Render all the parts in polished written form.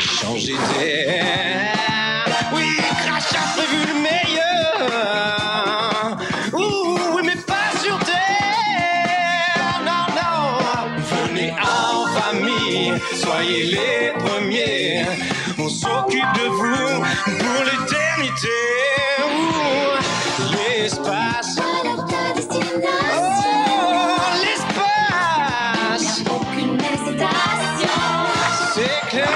changer d'air. Oui, crachat prévu le meilleur. Oui, mais pas sur terre. Non, non. Venez en famille, soyez les premiers. On s'occupe de vous pour l'éternité. L'espace. C'est clair.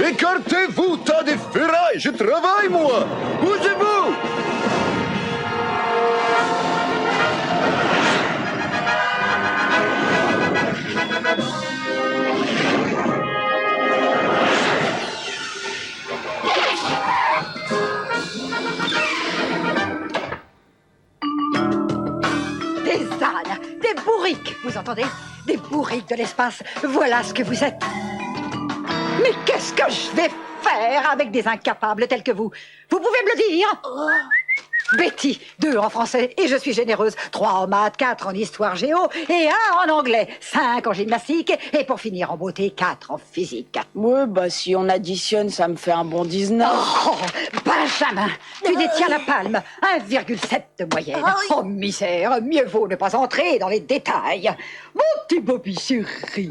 Écartez-vous, tas de ferraille, je travaille, moi. Bougez-vous. Des ânes, des bourriques, vous entendez? Des bourriques de l'espace, voilà ce que vous êtes. Mais qu'est-ce que je vais faire avec des incapables tels que vous? Vous pouvez me le dire? Betty, 2 en français, et je suis généreuse. 3 en maths, 4 en histoire géo, et 1 en anglais. 5 en gymnastique, et pour finir en beauté, 4 en physique. Ouais, bah si on additionne, ça me fait un bon 19. Oh, Benjamin, tu détiens la palme. 1,7 de moyenne. Oh, misère, mieux vaut ne pas entrer dans les détails. Mon petit Bobby chéri, tu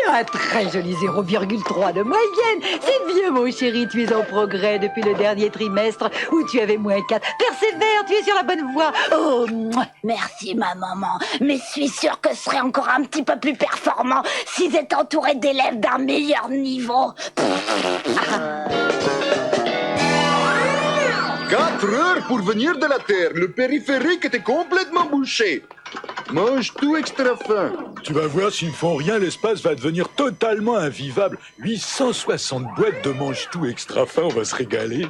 as un très joli 0,3 de moyenne. C'est bien, mon chéri, tu es en progrès depuis le dernier trimestre où tu avais -4. Persévère, tu es sur la bonne voie. Oh, mouah. Merci, ma maman. Mais je suis sûre que ce serait encore un petit peu plus performant si j'étais entourée d'élèves d'un meilleur niveau. 4 heures pour venir de la Terre. Le périphérique était complètement bouché. Mange tout extra fin. Tu vas voir, s'ils font rien, l'espace va devenir totalement invivable. 860 boîtes de mange-tout extra fin, on va se régaler.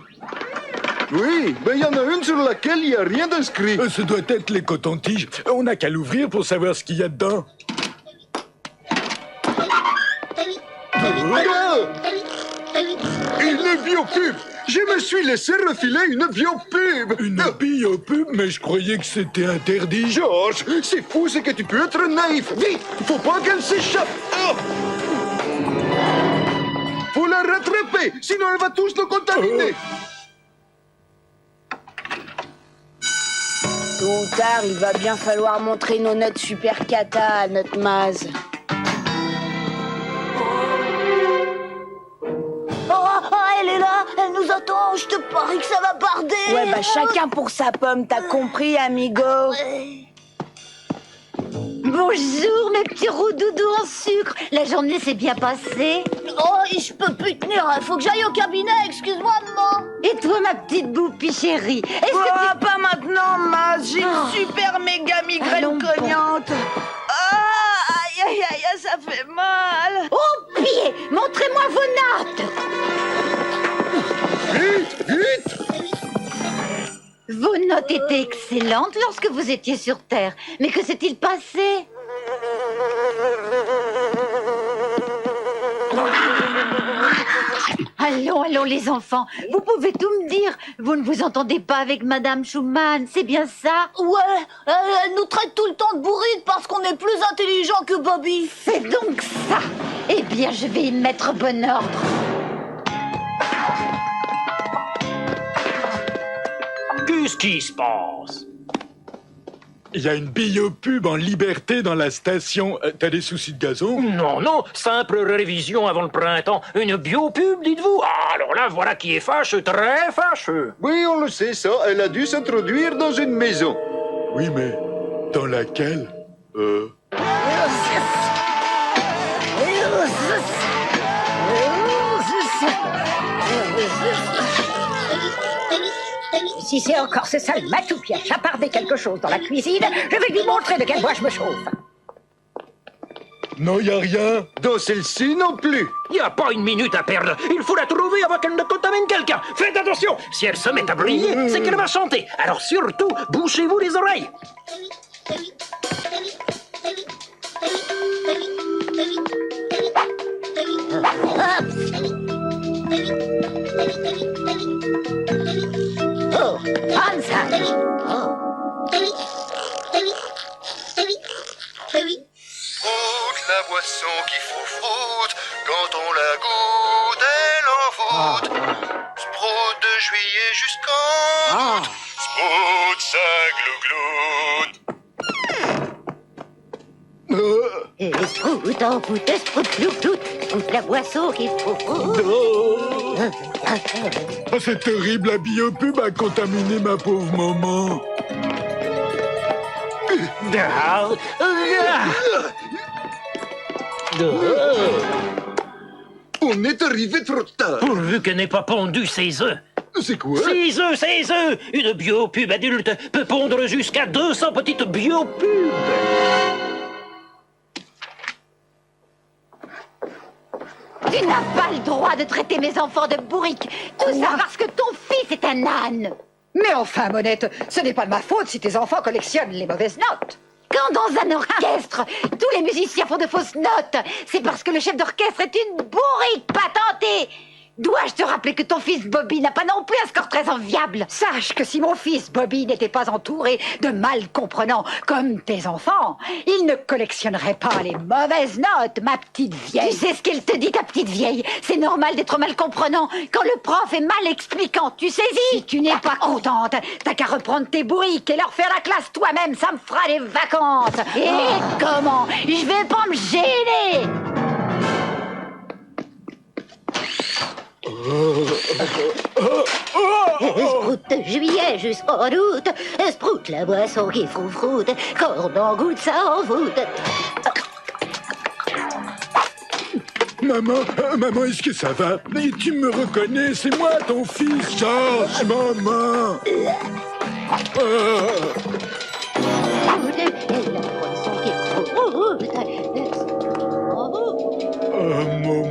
Oui, mais il y en a une sur laquelle il n'y a rien d'inscrit. Ce doit être les cotons-tiges. On n'a qu'à l'ouvrir pour savoir ce qu'il y a dedans. Une biopub. Je me suis laissé refiler une biopub. Une biopub, mais je croyais que c'était interdit. Georges, c'est fou, c'est que tu peux être naïf. Vite, faut pas qu'elle s'échappe. Oh. Faut la rattraper, sinon elle va tous nous contaminer. Tôt ou tard, il va bien falloir montrer nos notes super cata à notre Maz. Elle est là, elle nous attend, je te parie que ça va barder. Ouais, bah chacun pour sa pomme, t'as compris, amigo? Bonjour, mes petits roudoudous en sucre. La journée s'est bien passée. Oh, je peux plus tenir, il faut que j'aille au cabinet, excuse-moi, maman. Et toi, ma petite boupie chérie, est-ce que Pas maintenant, Maz, j'ai une super méga migraine Allons, cognante. Aïe, aïe, aïe, ça fait mal. Oh, pied, montrez-moi vos notes. Vite, vite. Vos notes étaient excellentes lorsque vous étiez sur Terre. Mais que s'est-il passé? Allons, les enfants. Vous pouvez tout me dire. Vous ne vous entendez pas avec Madame Schumann, c'est bien ça? Ouais, elle nous traite tout le temps de bourrique parce qu'on est plus intelligent que Bobby. C'est donc ça. Eh bien, je vais y mettre bon ordre. Qu'est-ce qui se passe? Il y a une biopub en liberté dans la station. T'as des soucis de gazon? Non, simple révision avant le printemps. Une biopub, dites-vous? Ah, alors là, voilà qui est fâcheux, très fâcheux. Oui, on le sait, ça. Elle a dû s'introduire dans une maison. Oui, mais dans laquelle? Si c'est encore ce sale matou qui a chapardé quelque chose dans la cuisine, je vais lui montrer de quelle bois je me chauffe. Non, y a rien. Dans celle-ci non plus. Il n'y a pas une minute à perdre. Il faut la trouver avant qu'elle ne contamine quelqu'un. Faites attention. Si elle se met à briller, c'est qu'elle va chanter. Alors surtout, bouchez-vous les oreilles. Oh, Hansage. Oh. Froute la boisson qui froufroute, quand on la goûte, elle en fout. Sprout de juillet jusqu'en août, sprout ça glouglou. Et sprout en fout, sprout glouglou, sprout la boisson qui froufroute. Oh, c'est terrible, la biopub a contaminé ma pauvre maman. On est arrivé trop tard. Pourvu qu'elle n'ait pas pondu ses œufs. C'est quoi? Ses œufs, ses œufs. Une biopub adulte peut pondre jusqu'à 200 petites biopubs. Tu n'as pas le droit de traiter mes enfants de bourriques. Tout ça parce que ton fils est un âne. Mais enfin, Monette, ce n'est pas de ma faute si tes enfants collectionnent les mauvaises notes. Quand dans un orchestre, tous les musiciens font de fausses notes, c'est parce que le chef d'orchestre est une bourrique patentée. Dois-je te rappeler que ton fils Bobby n'a pas non plus un score très enviable? Sache que si mon fils Bobby n'était pas entouré de mal comprenants comme tes enfants, il ne collectionnerait pas les mauvaises notes, ma petite vieille. Tu sais ce qu'il te dit, ta petite vieille? C'est normal d'être mal comprenant quand le prof est mal expliquant, tu saisis? Si tu n'es pas contente, t'as qu'à reprendre tes bourriques et leur faire la classe toi-même, ça me fera des vacances. Et comment? Je vais pas me gêner. Sprout de juillet jusqu'en août, sprout la boisson qui froufroute, quand on en goûte ça en voûte. Maman, est-ce que ça va? Mais tu me reconnais, c'est moi, ton fils, Georges, maman. La boisson qui froufroute. Maman.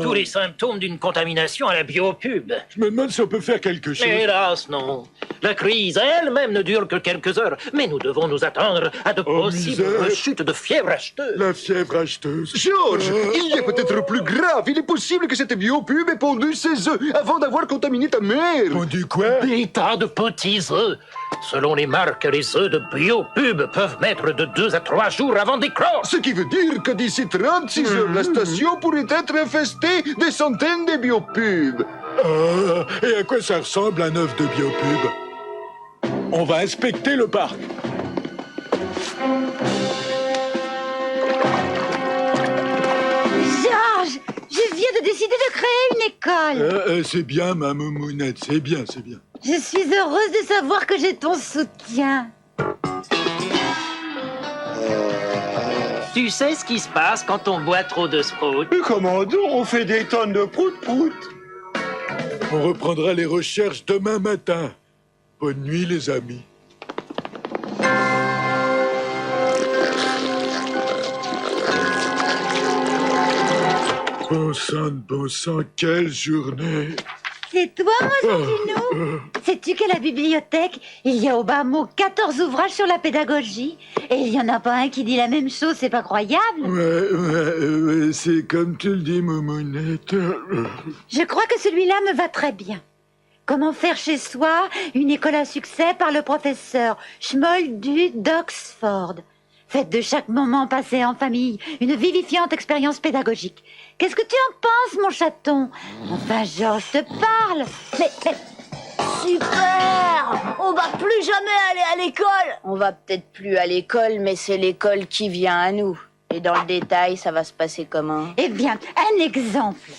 Tous les symptômes d'une contamination à la biopub. Je me demande si on peut faire quelque chose. Hélas, non. La crise elle-même ne dure que quelques heures, mais nous devons nous attendre à de possibles misère. rechutes de fièvre acheteuse. La fièvre acheteuse. Georges, il y a peut-être plus grave. Il est possible que cette biopub ait pondu ses œufs avant d'avoir contaminé ta mère. On dit quoi? Des tas de petits œufs. Selon les marques, les œufs de biopub peuvent mettre de 2 à 3 jours avant d'éclore. Ce qui veut dire que d'ici 36 heures, la station pourrait être infestée des centaines de biopubs. Et à quoi ça ressemble un œuf de biopub? On va inspecter le parc. Georges, je viens de décider de créer une école. C'est bien, ma moumounette, c'est bien, c'est bien. Je suis heureuse de savoir que j'ai ton soutien. Tu sais ce qui se passe quand on boit trop de sprout? Comment donc? On fait des tonnes de prout-prout. On reprendra les recherches demain matin. Bonne nuit, les amis. Bon sang, quelle journée! C'est toi, Mosentino? Sais-tu qu'à la bibliothèque, il y a au bas mot 14 ouvrages sur la pédagogie? Et il n'y en a pas un qui dit la même chose, c'est pas croyable? Ouais, c'est comme tu le dis, moumounette. Je crois que celui-là me va très bien. Comment faire chez soi une école à succès par le professeur Schmoldu d'Oxford. Faites de chaque moment passé en famille une vivifiante expérience pédagogique. Qu'est-ce que tu en penses, mon chaton? Enfin, Georges te parle. Mais... Super! On va plus jamais aller à l'école! On va peut-être plus à l'école, mais c'est l'école qui vient à nous. Et dans le détail, ça va se passer comment? Eh bien, un exemple.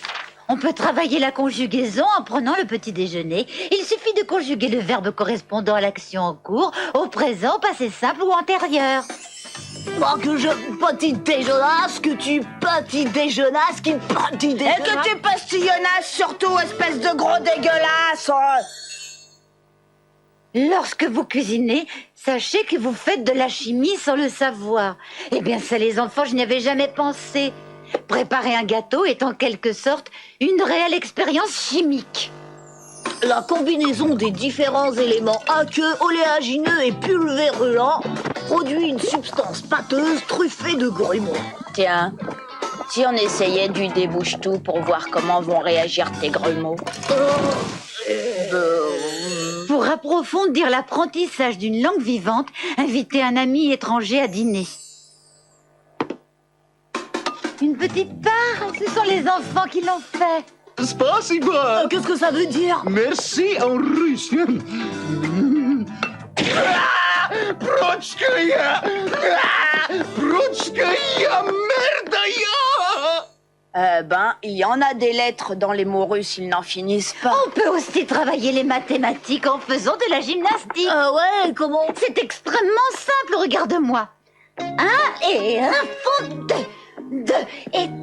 On peut travailler la conjugaison en prenant le petit déjeuner. Il suffit de conjuguer le verbe correspondant à l'action en cours au présent, passé simple ou antérieur. Moi que je petit déjeunasse, que tu petit déjeunasse, qui petit déjeunasse. Et que tu pastillonnasses surtout, espèce de gros dégueulasse! Lorsque vous cuisinez, sachez que vous faites de la chimie sans le savoir. Eh bien ça les enfants, je n'y avais jamais pensé. Préparer un gâteau est en quelque sorte une réelle expérience chimique. La combinaison des différents éléments aqueux, oléagineux et pulvérulents produit une substance pâteuse truffée de grumeaux. Tiens, si on essayait du débouche-tout pour voir comment vont réagir tes grumeaux. Pour approfondir l'apprentissage d'une langue vivante, invitez un ami étranger à dîner. Une petite part, ce sont les enfants qui l'ont fait. Spasiba! Qu'est-ce que ça veut dire? Merci en russe. Prochkaya! Prochkaya! Merdaya! Il y en a des lettres dans les mots russes, ils n'en finissent pas. On peut aussi travailler les mathématiques en faisant de la gymnastique. Ouais, comment? C'est extrêmement simple, regarde-moi. 1 et 1 font 2. 2 et 2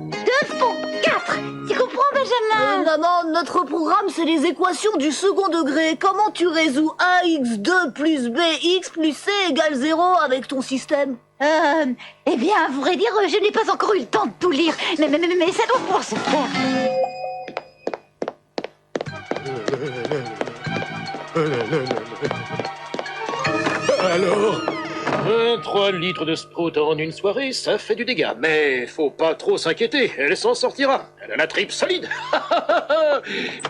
font 4. Tu comprends, Benjamin? Maman, notre programme, c'est les équations du second degré. Comment tu résous ax2 plus bx plus c égale 0 avec ton système? Eh bien, à vrai dire, je n'ai pas encore eu le temps de tout lire. Mais ça doit pouvoir se faire. Alors, 23 litres de sprout en une soirée, ça fait du dégât. Mais faut pas trop s'inquiéter, elle s'en sortira. Elle a la tripe solide.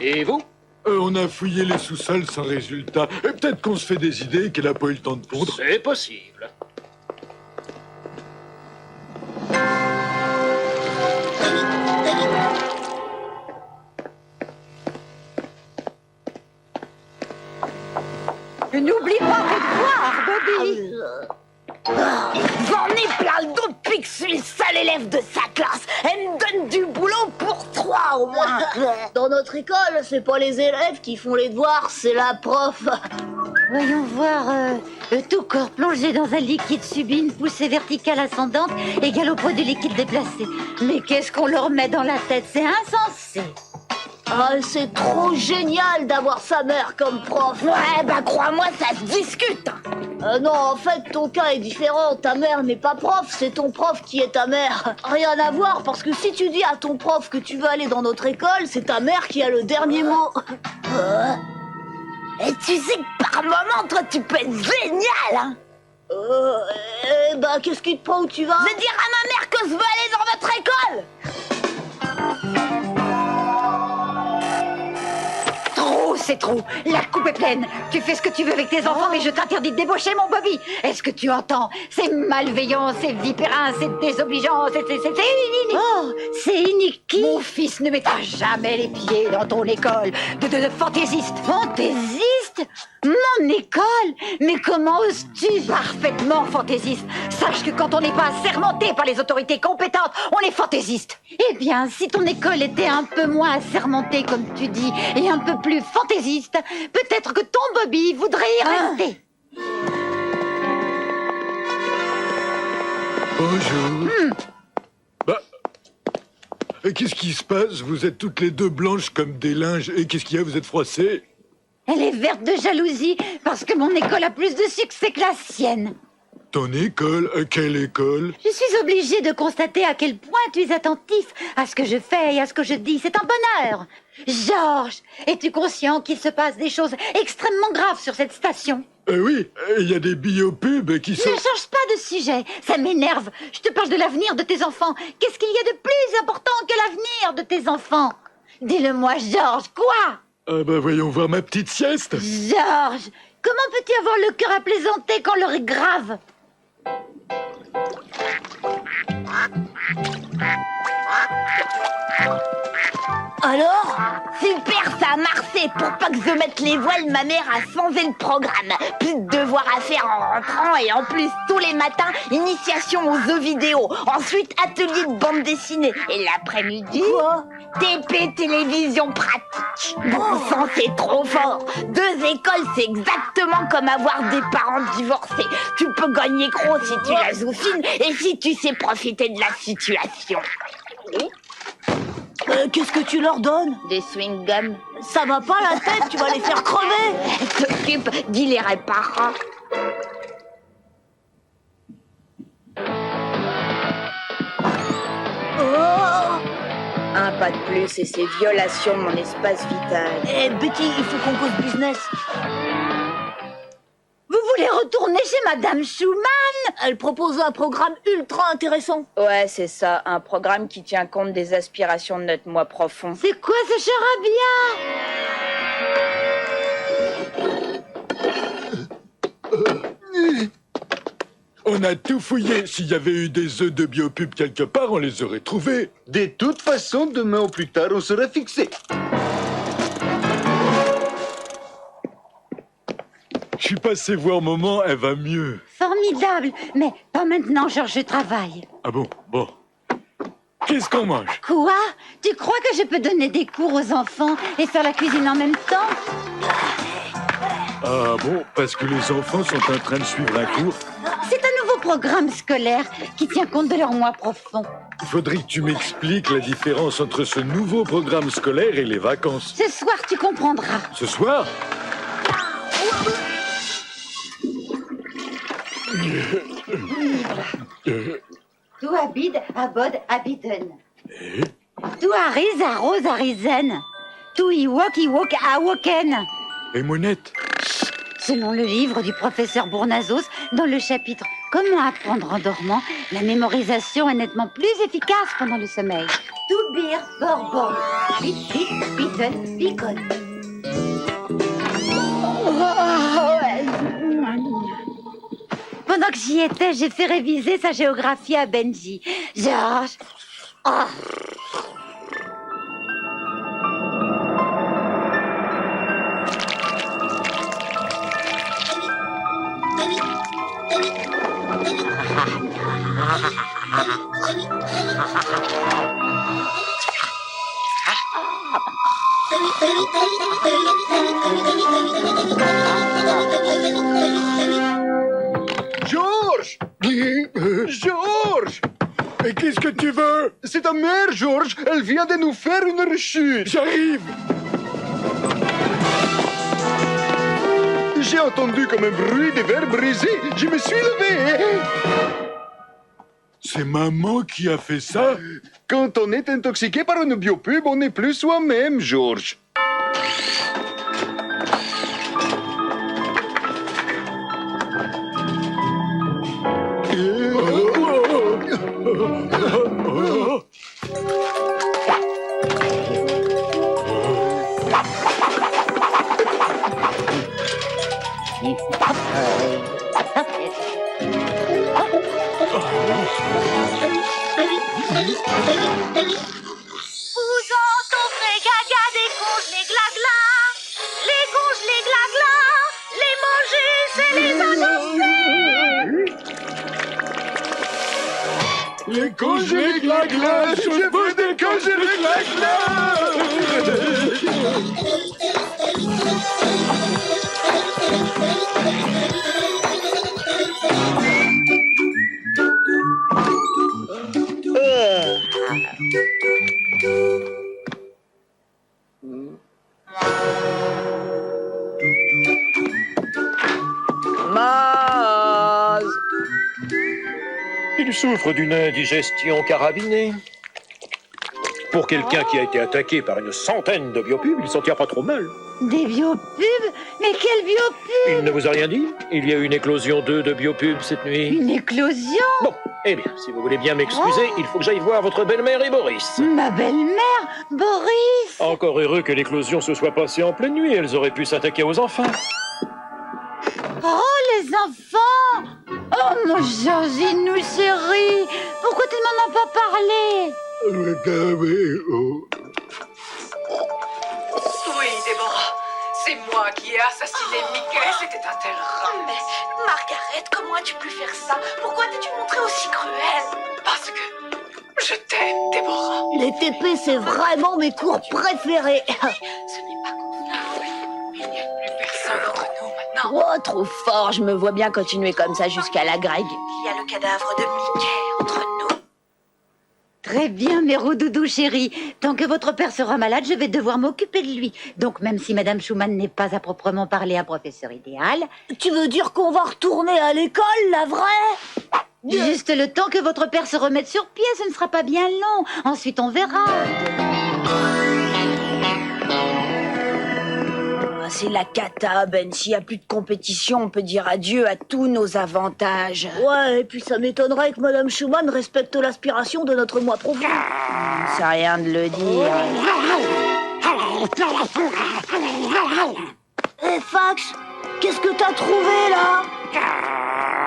Et vous? on a fouillé les sous-sols sans résultat. Et peut-être qu'on se fait des idées et qu'elle a pas eu le temps de pondre. C'est possible. N'oublie pas tes devoirs, Bobby. J'en ai plein le dos depuis que je suis le seul élève de sa classe. Elle me donne du boulot pour 3 au moins. Dans notre école, c'est pas les élèves qui font les devoirs, c'est la prof. Voyons voir, tout corps plongé dans un liquide subit une poussée verticale ascendante égale au poids du liquide déplacé. Mais qu'est-ce qu'on leur met dans la tête? C'est insensé. Ah, c'est trop génial d'avoir sa mère comme prof. Ouais, crois-moi, ça se discute. Non, en fait, ton cas est différent. Ta mère n'est pas prof, c'est ton prof qui est ta mère. Rien à voir, parce que si tu dis à ton prof que tu veux aller dans notre école, c'est ta mère qui a le dernier mot. Et tu sais que par moment, toi, tu peux être génial, hein. Qu'est-ce qui te prend où tu vas? Je vais dire à ma mère que je veux aller dans votre école. C'est trop. La coupe est pleine. Tu fais ce que tu veux avec tes enfants, mais je t'interdis de débaucher, mon Bobby. Est-ce que tu entends? C'est malveillant, c'est vipérin, c'est désobligeant, c'est inique. Oh, c'est inique. Mon fils ne mettra jamais les pieds dans ton école de fantaisiste. Fantaisiste? Mon école? Mais comment oses-tu? Parfaitement fantaisiste. Sache que quand on n'est pas assermenté par les autorités compétentes, on est fantaisiste. Eh bien, si ton école était un peu moins assermentée, comme tu dis, et un peu plus fantaisiste, peut-être que ton Bobby voudrait y rester. Bonjour. Qu'est-ce qui se passe? Vous êtes toutes les deux blanches comme des linges. Et qu'est-ce qu'il y a? Vous êtes froissées? Elle est verte de jalousie parce que mon école a plus de succès que la sienne. Ton école? Quelle école? Je suis obligée de constater à quel point tu es attentif à ce que je fais et à ce que je dis. C'est un bonheur. Georges, es-tu conscient qu'il se passe des choses extrêmement graves sur cette station? Oui, il y a des biopubs qui sont... Ne change pas de sujet, ça m'énerve. Je te parle de l'avenir de tes enfants. Qu'est-ce qu'il y a de plus important que l'avenir de tes enfants? Dis-le-moi, Georges, quoi? Voyons voir ma petite sieste. Georges, comment peux-tu avoir le cœur à plaisanter quand l'heure est grave? Alors? Super, ça a marché. Pour pas que je mette les voiles, ma mère a changé le programme. Plus de devoirs à faire en rentrant et en plus, tous les matins, initiation aux jeux vidéo. Ensuite, atelier de bande dessinée. Et l'après-midi... Quoi? TP, télévision pratique. Bon sang, c'est trop fort. 2 écoles, c'est exactement comme avoir des parents divorcés. Tu peux gagner gros si tu la joues fine et si tu sais profiter de la situation. Qu'est-ce que tu leur donnes? Des swing-gums. Ça va pas la tête, tu vas les faire crever. T'occupe, dis les réparera. Oh! Un pas de plus et c'est violation de mon espace vital. Eh Betty, il faut qu'on cause business. Vous voulez retourner chez Madame Schumann? Elle propose un programme ultra intéressant. Ouais, c'est ça, un programme qui tient compte des aspirations de notre moi profond. C'est quoi ce charabia? On a tout fouillé. S'il y avait eu des œufs de biopub quelque part, on les aurait trouvés. De toute façon, demain ou plus tard, on sera fixé. Je suis passé voir maman, elle va mieux. Formidable. Mais pas maintenant, Georges, je travaille. Ah bon? Bon. Qu'est-ce qu'on mange? Quoi? Tu crois que je peux donner des cours aux enfants et faire la cuisine en même temps? Ah bon? Parce que les enfants sont en train de suivre un cours? C'est un nouveau programme scolaire qui tient compte de leur moi profond. Faudrait que tu m'expliques la différence entre ce nouveau programme scolaire et les vacances. Ce soir, tu comprendras. Ce soir? Tu habites à Bod Habiten. Tu arises à Rose Arisen. Tu Iwok à Woken. Et Monette? Selon le livre du professeur Bournazos, dans le chapitre Comment apprendre en dormant, la mémorisation est nettement plus efficace pendant le sommeil. Tu bir borbon. Bit bit bitten bicon. Pendant que j'y étais, j'ai fait réviser sa géographie à Benji. Georges. Oh. Georges! Georges! Mais qu'est-ce que tu veux? C'est ta mère, Georges! Elle vient de nous faire une rechute! J'arrive! J'ai entendu comme un bruit de verre brisé. Je me suis levé. C'est maman qui a fait ça? Quand on est intoxiqué par une biopub, on n'est plus soi-même, Georges. Vous entendrez gaga des conges, les glagla. Les conges, les glagla. Les manger, c'est les adopter. Les conges et les glaglas! Je veux des conges et les Maz. Il souffre d'une indigestion carabinée. Pour quelqu'un qui a été attaqué par une centaine de biopubs, il s'en tire pas trop mal. Des biopubs? Mais quelle biopub? Il ne vous a rien dit? Il y a eu une éclosion d'œufs de biopubs cette nuit. Une éclosion? Bon, eh bien, si vous voulez bien m'excuser, il faut que j'aille voir votre belle-mère et Boris. Ma belle-mère? Boris? Encore heureux que l'éclosion se soit passée en pleine nuit, elles auraient pu s'attaquer aux enfants. Oh, les enfants! Oh, mon Georginou chéri! Pourquoi tu ne m'en as pas parlé? Oui, Déborah. C'est moi qui ai assassiné Mickey. C'était un tel rat. Mais, Margaret, comment as-tu pu faire ça? Pourquoi t'es-tu montrée aussi cruelle? Parce que je t'aime, Déborah. Les TP, c'est vraiment mes cours préférés. Ce n'est pas convenable. Il n'y a plus personne entre nous maintenant. Oh, trop fort, je me vois bien continuer comme ça jusqu'à la Greg. Il y a le cadavre de Mickey entre nous. Très bien, mes roudoudous chéris. Tant que votre père sera malade, je vais devoir m'occuper de lui. Donc, même si Madame Schumann n'est pas à proprement parler un professeur idéal... Tu veux dire qu'on va retourner à l'école, la vraie? Juste le temps que votre père se remette sur pied, ce ne sera pas bien long. Ensuite, on verra. C'est la cata, Ben. S'il n'y a plus de compétition, on peut dire adieu à tous nos avantages. Ouais, et puis ça m'étonnerait que Madame Schumann respecte l'aspiration de notre moi profond. C'est rien de le dire. Hé, Fax, qu'est-ce que t'as trouvé, là?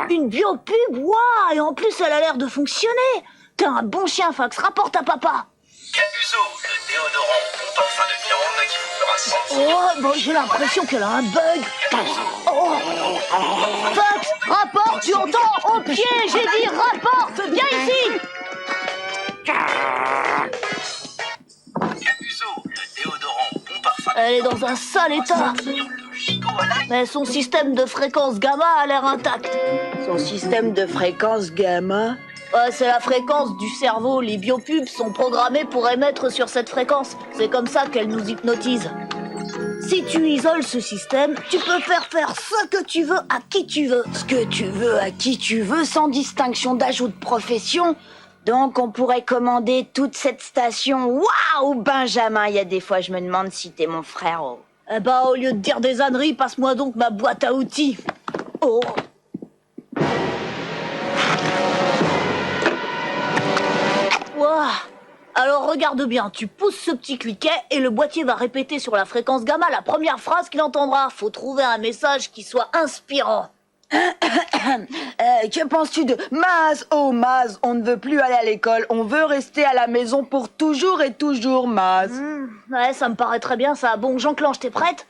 Une biopub? Waouh, et en plus, elle a l'air de fonctionner. T'es un bon chien, Fax. Rapporte à papa. Capuzo, le déodorant bon parfum de viande qui vous fera sentir... Oh, bon, j'ai l'impression qu'elle a un bug. Oh. Fax, rapporte, tu entends? Au pied, j'ai dit rapporte. Viens ici. Capuzo, le déodorant bon parfum... Elle est dans un sale état. Mais son système de fréquence gamma a l'air intact. Son système de fréquence gamma? Ouais, c'est la fréquence du cerveau. Les biopubs sont programmés pour émettre sur cette fréquence. C'est comme ça qu'elle nous hypnotise. Si tu isoles ce système, tu peux faire ce que tu veux à qui tu veux. Ce que tu veux à qui tu veux, sans distinction d'âge ou de profession. Donc on pourrait commander toute cette station. Waouh, Benjamin, il y a des fois je me demande si t'es mon frère. Oh. Eh ben, au lieu de dire des âneries, passe-moi donc ma boîte à outils. Oh. Ouah. Alors regarde bien, tu pousses ce petit cliquet et le boîtier va répéter sur la fréquence gamma la première phrase qu'il entendra. Faut trouver un message qui soit inspirant. Que penses-tu de Maz? Oh Maz, on ne veut plus aller à l'école, on veut rester à la maison pour toujours et toujours, Maz. Ouais, ça me paraît très bien ça. Bon, j'enclenche, t'es prête?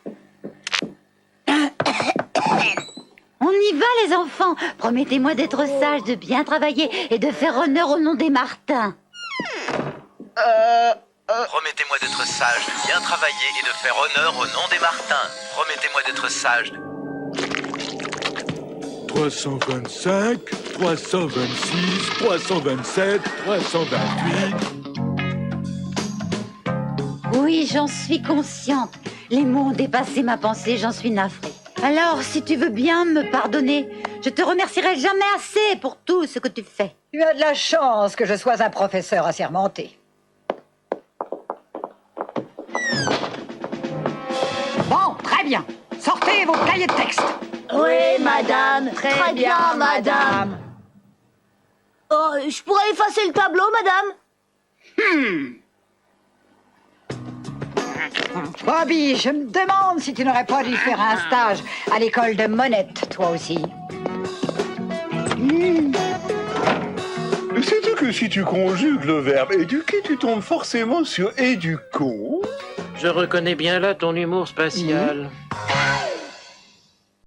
On y va, les enfants. Promettez-moi d'être sages, de bien travailler et de faire honneur au nom des Martins. Promettez-moi d'être sage, de bien travailler et de faire honneur au nom des Martins. Promettez-moi d'être sage. 325, 326, 327, 328... Oui, j'en suis consciente. Les mots ont dépassé ma pensée, j'en suis navrée. Alors, si tu veux bien me pardonner, je te remercierai jamais assez pour tout ce que tu fais. Tu as de la chance que je sois un professeur assermenté. Bon, très bien. Sortez vos cahiers de texte. Oui, madame. Très bien, madame. Oh, je pourrais effacer le tableau, madame? Bobby, je me demande si tu n'aurais pas dû faire un stage à l'école de Monette, toi aussi. Sais-tu que si tu conjugues le verbe éduquer, tu tombes forcément sur éducons? Je reconnais bien là ton humour spatial.